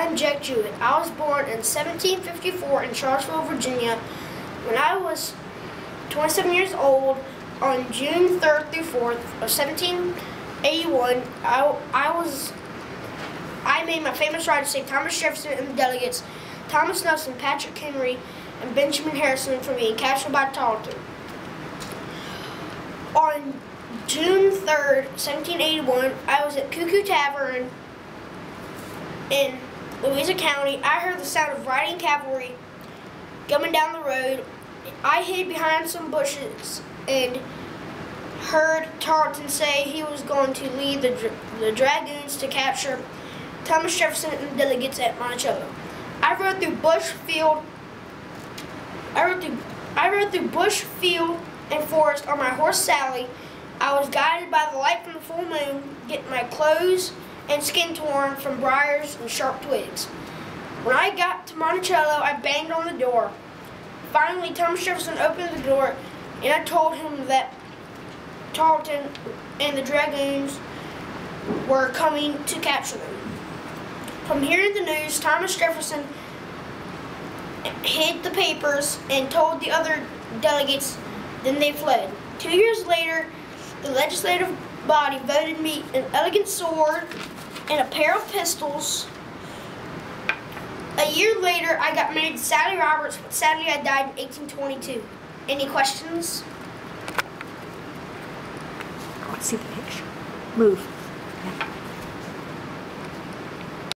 I'm Jack Jewett. I was born in 1754 in Charlottesville, Virginia. When I was 27 years old, on June 3rd through 4th of 1781, I made my famous ride to save Thomas Jefferson and the delegates, Thomas Nelson, Patrick Henry, and Benjamin Harrison from being captured by Tarleton. On June 3rd, 1781, I was at Cuckoo Tavern in Louisa County. I heard the sound of riding cavalry coming down the road. I hid behind some bushes and heard Tarleton say he was going to lead the dragoons to capture Thomas Jefferson and the delegates at Monticello. I rode through bush, field and forest on my horse Sally. I was guided by the light from the full moon, getting my clothes and skin torn from briars and sharp twigs. When I got to Monticello, I banged on the door. Finally, Thomas Jefferson opened the door, and I told him that Tarleton and the dragoons were coming to capture them. From hearing the news, Thomas Jefferson hid the papers and told the other delegates, then they fled. 2 years later, the legislative body voted me an elegant sword and a pair of pistols. A year later, I got married to Sally Roberts, but sadly I died in 1822. Any questions? I want to see the picture. Move. Yeah.